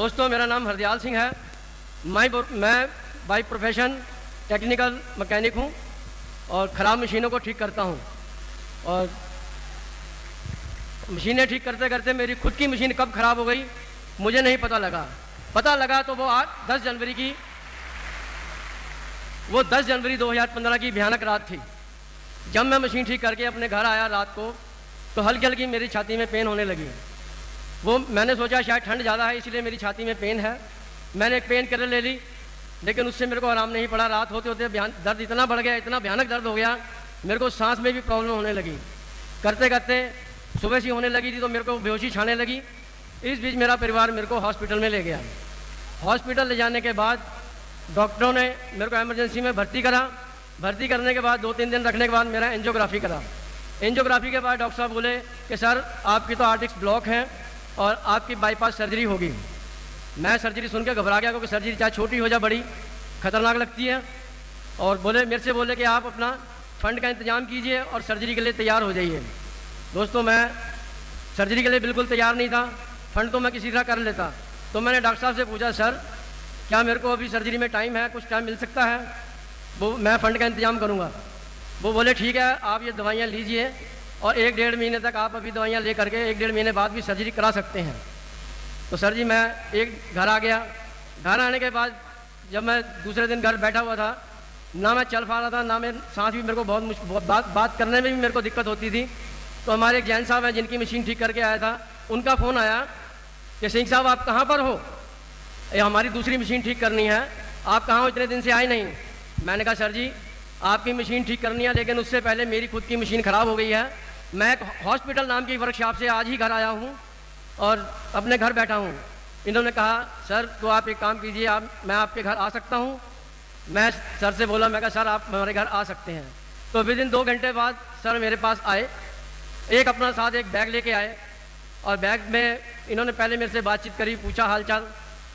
दोस्तों, मेरा नाम हरदयाल सिंह है। मैं बाई प्रोफेशन टेक्निकल मैकेनिक हूँ और ख़राब मशीनों को ठीक करता हूँ। और मशीनें ठीक करते करते मेरी खुद की मशीन कब ख़राब हो गई मुझे नहीं पता लगा। पता लगा तो वो 10 जनवरी 2015 की भयानक रात थी, जब मैं मशीन ठीक करके अपने घर आया रात को, तो हल्की हल्की मेरी छाती में पेन होने लगी। वो मैंने सोचा शायद ठंड ज़्यादा है इसलिए मेरी छाती में पेन है। मैंने एक पेन किलर ले ली, लेकिन उससे मेरे को आराम नहीं पड़ा। रात होते होते दर्द इतना बढ़ गया, इतना भयानक दर्द हो गया, मेरे को सांस में भी प्रॉब्लम होने लगी। करते करते सुबह सी होने लगी थी तो मेरे को बेहोशी छाने लगी। इस बीच मेरा परिवार मेरे को हॉस्पिटल में ले गया। हॉस्पिटल ले जाने के बाद डॉक्टरों ने मेरे को इमरजेंसी में भर्ती करा। भर्ती करने के बाद 2-3 दिन रखने के बाद मेरा एंजियोग्राफी करा। एंजियोग्राफी के बाद डॉक्टर साहब बोले कि सर आपकी तो आर्टरिक्स ब्लॉक है और आपकी बाईपास सर्जरी होगी। मैं सर्जरी सुन के घबरा गया, क्योंकि सर्जरी चाहे छोटी हो जाए बड़ी खतरनाक लगती है। और मेरे से बोले कि आप अपना फंड का इंतजाम कीजिए और सर्जरी के लिए तैयार हो जाइए। दोस्तों, मैं सर्जरी के लिए बिल्कुल तैयार नहीं था। फंड तो मैं किसी तरह कर लेता। तो मैंने डॉक्टर साहब से पूछा, सर क्या मेरे को अभी सर्जरी में टाइम है, कुछ टाइम मिल सकता है? वो मैं फ़ंड का इंतजाम करूँगा। वो बोले ठीक है, आप ये दवाइयाँ लीजिए और 1-1.5 महीने तक आप अभी दवाइयाँ ले करके 1-1.5 महीने बाद भी सर्जरी करा सकते हैं। तो सर जी मैं घर आ गया। घर आने के बाद जब मैं दूसरे दिन घर बैठा हुआ था, ना मैं चल पा रहा था, ना मैं सांस भी, मेरे को बहुत बात करने में भी मेरे को दिक्कत होती थी। तो हमारे एक जैन साहब हैं जिनकी मशीन ठीक करके आया था, उनका फ़ोन आया कि सिंह साहब आप कहाँ पर हो, ये हमारी दूसरी मशीन ठीक करनी है, आप कहाँ हो, इतने दिन से आए नहीं। मैंने कहा सर जी आपकी मशीन ठीक करनी है, लेकिन उससे पहले मेरी खुद की मशीन ख़राब हो गई है। मैं एक हॉस्पिटल नाम की वर्कशॉप से आज ही घर आया हूँ और अपने घर बैठा हूँ। इन्होंने कहा सर तो आप एक काम कीजिए, मैं आपके घर आ सकता हूँ? मैं सर से बोला, मैं कहा सर आप हमारे घर आ सकते हैं। तो विदिन 2 घंटे बाद सर मेरे पास आए। एक अपना साथ एक बैग लेके आए और बैग में इन्होंने पहले मेरे से बातचीत करी, पूछा हालचाल।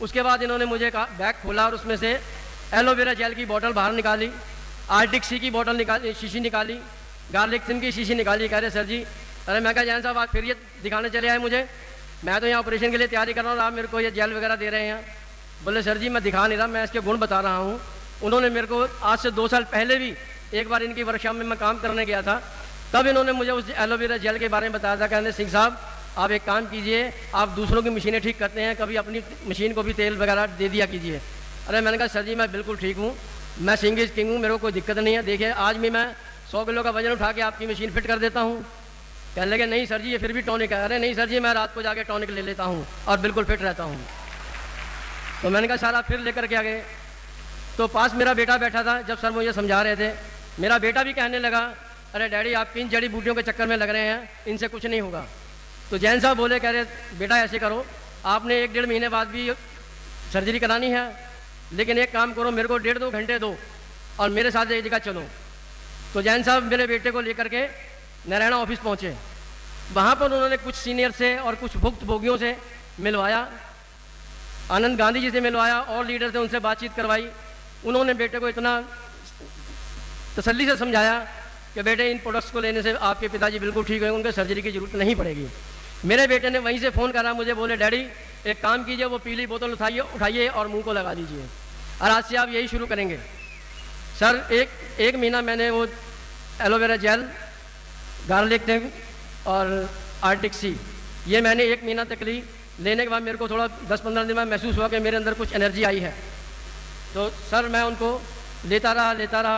उसके बाद इन्होंने मुझे कहा, बैग खोला और उसमें से एलोवेरा जेल की बोतल बाहर निकाली, आर्टिक सी की बोतल निकाली, शीशी निकाली, गार्लिक सिम की शीशी निकाली। कह रहे सर जी, अरे मैं कहा जैन साहब आप फिर ये दिखाने चले आए मुझे, मैं तो यहाँ ऑपरेशन के लिए तैयारी कर रहा हूँ, आप मेरे को ये जेल वगैरह दे रहे हैं। बोले सर जी मैं दिखा नहीं रहा, मैं इसके गुण बता रहा हूँ। उन्होंने मेरे को आज से 2 साल पहले भी एक बार इनकी वर्कशॉप में मैं काम करने गया था, तब इन्होंने मुझे उस एलोवेरा जेल के बारे में बताया था। कहने सिंह साहब आप एक काम कीजिए, आप दूसरों की मशीनें ठीक करते हैं, कभी अपनी मशीन को भी तेल वगैरह दे दिया कीजिए। अरे मैंने कहा सर जी मैं बिल्कुल ठीक हूँ, मैं सिंह इज किंग हूँ, मेरे को कोई दिक्कत नहीं है। देखिए आज भी मैं 100 किलो का वजन उठा के आपकी मशीन फिट कर देता हूँ। कहने लगे नहीं सर जी ये फिर भी टॉनिक है। अरे नहीं सर जी मैं रात को जाके टॉनिक ले लेता हूँ और बिल्कुल फिट रहता हूँ। तो मैंने कहा सर आप फिर लेकर के आ गए। तो पास मेरा बेटा बैठा था, जब सर मुझे समझा रहे थे, मेरा बेटा भी कहने लगा अरे डैडी आप किन जड़ी बूटियों के चक्कर में लग रहे हैं, इनसे कुछ नहीं होगा। तो जैन साहब बोले, कह रहे बेटा ऐसे करो, आपने 1-1.5 महीने बाद भी सर्जरी करानी है, लेकिन एक काम करो, मेरे को 1.5-2 घंटे दो और मेरे साथ एक जगह चलो। तो जैन साहब मेरे बेटे को लेकर के नारायणा ऑफिस पहुँचे। वहाँ पर उन्होंने कुछ सीनियर से और कुछ भुक्तभोगियों से मिलवाया, आनंद गांधी जी से मिलवाया और लीडर से उनसे बातचीत करवाई। उन्होंने बेटे को इतना तसल्ली से समझाया कि बेटे इन प्रोडक्ट्स को लेने से आपके पिताजी बिल्कुल ठीक होंगे, उनके सर्जरी की ज़रूरत नहीं पड़ेगी। मेरे बेटे ने वहीं से फ़ोन करा मुझे, बोले डैडी एक काम कीजिए, वो पीली बोतल उठाइए और मुंह को लगा दीजिए और आज से आप यही शुरू करेंगे। सर एक महीना मैंने वो एलोवेरा जेल, गार्लिक टिंग और आर्टिक सी, ये मैंने 1 महीना तक ली। लेने के बाद मेरे को थोड़ा 10-15 दिन में महसूस हुआ कि मेरे अंदर कुछ एनर्जी आई है। तो सर मैं उनको लेता रहा।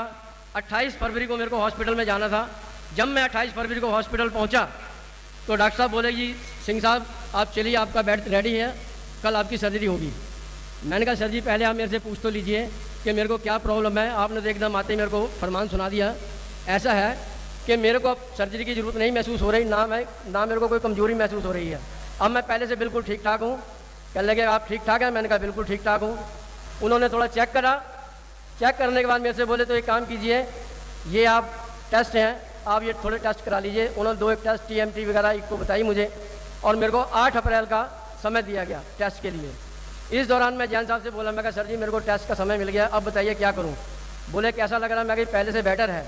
28 फरवरी को मेरे को हॉस्पिटल में जाना था। जब मैं 28 फरवरी को हॉस्पिटल पहुंचा तो डॉक्टर साहब बोले जी सिंह साहब आप चलिए, आपका बेड रेडी है, कल आपकी सर्जरी होगी। मैंने कहा सर जी पहले आप मेरे से पूछ तो लीजिए कि मेरे को क्या प्रॉब्लम है। आपने तो एकदम आते ही मेरे को फरमान सुना दिया। ऐसा है कि मेरे को अब सर्जरी की ज़रूरत नहीं महसूस हो रही, ना मेरे को कोई कमज़ोरी महसूस हो रही है। अब मैं पहले से बिल्कुल ठीक ठाक हूँ। कहने लगे आप ठीक ठाक हैं? मैंने कहा बिल्कुल ठीक ठाक हूँ। उन्होंने थोड़ा चेक करा, चेक करने के बाद मेरे से बोले तो एक काम कीजिए, ये आप टेस्ट हैं, आप ये थोड़े टेस्ट करा लीजिए। उन्होंने 2 टेस्ट TMT वगैरह एक को बताई मुझे और मेरे को 8 अप्रैल का समय दिया गया टेस्ट के लिए। इस दौरान मैं जैन साहब से बोला, मैं कहा सर जी मेरे को टेस्ट का समय मिल गया, अब बताइए क्या करूँ। बोले कैसा लग रहा है? मैं कहा पहले से बेटर है।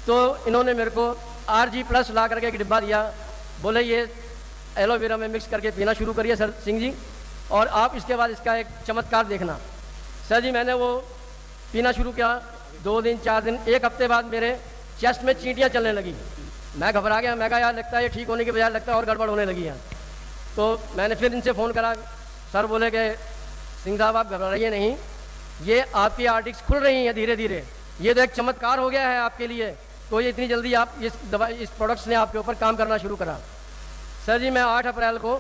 तो इन्होंने मेरे को RG+ ला करके एक डिब्बा दिया, बोले ये एलोवेरा में मिक्स करके पीना शुरू करिए सर सिंह जी, और आप इसके बाद इसका एक चमत्कार देखना। सर जी मैंने वो पीना शुरू किया, 2 दिन 4 दिन 1 हफ्ते बाद मेरे चेस्ट में चींटियाँ चलने लगी। मैं घबरा गया, मैं कहा यार लगता है ये ठीक होने के बजाय लगता है और गड़बड़ होने लगी है। तो मैंने फिर इनसे फ़ोन करा, सर बोले कि सिंह साहब आप घबराइए नहीं, ये आपकी आर्टिक्स खुल रही हैं धीरे धीरे, ये तो एक चमत्कार हो गया है आपके लिए, तो ये इतनी जल्दी आप इस दवा इस प्रोडक्ट्स ने आपके ऊपर काम करना शुरू करा। सर जी मैं 8 अप्रैल को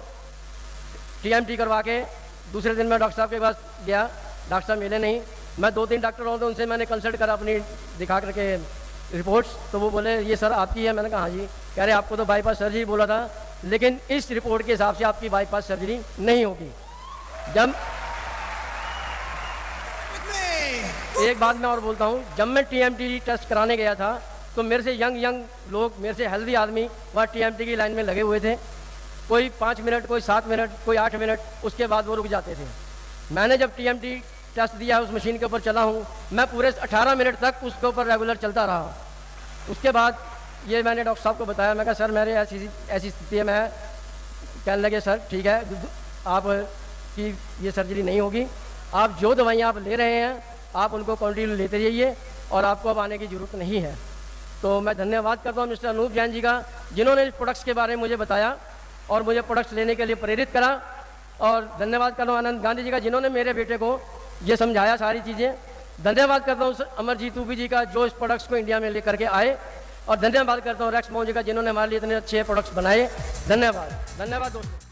TMT करवा के दूसरे दिन मैं डॉक्टर साहब के पास गया, डॉक्टर साहब मिले नहीं। मैं 2-3 डॉक्टर और उनसे मैंने कंसल्ट करा अपनी दिखा करके रिपोर्ट्स, तो वो बोले ये सर आपकी है। मैंने कहा हाँ जी। कह रहे आपको तो बाईपास सर्जरी बोला था, लेकिन इस रिपोर्ट के हिसाब से आपकी बाईपास सर्जरी नहीं होगी। जब एक बात मैं और बोलता हूँ, जब मैं TMT टेस्ट कराने गया था तो मेरे से यंग लोग, मेरे से हेल्दी आदमी वहाँ TMT की लाइन में लगे हुए थे। कोई 5 मिनट, कोई 7 मिनट, कोई 8 मिनट, उसके बाद वो रुक जाते थे। मैंने जब TMT टेस्ट दिया, उस मशीन के ऊपर चला हूँ, मैं पूरे 18 मिनट तक उसके ऊपर रेगुलर चलता रहा। उसके बाद ये मैंने डॉक्टर साहब को बताया, मैं कहा सर मेरे ऐसी स्थिति है। मैं कहने लगे सर ठीक है आप की ये सर्जरी नहीं होगी, आप जो दवाइयाँ आप ले रहे हैं आप उनको कंटिन्यू लेते रहिए और आपको अब आने की ज़रूरत नहीं है। तो मैं धन्यवाद करता हूँ मिस्टर अनूप जैन जी का, जिन्होंने इस प्रोडक्ट्स के बारे में मुझे बताया और मुझे प्रोडक्ट्स लेने के लिए प्रेरित करा। और धन्यवाद करता हूँ आनंद गांधी जी का, जिन्होंने मेरे बेटे को ये समझाया सारी चीज़ें। धन्यवाद करता हूँ अमरजीत उबी जी का, जो इस प्रोडक्ट्स को इंडिया में लेकर के आए। और धन्यवाद करता हूँ रेक्स मोहन जी का, जिन्होंने हमारे लिए इतने अच्छे प्रोडक्ट्स बनाए। धन्यवाद दोस्तों।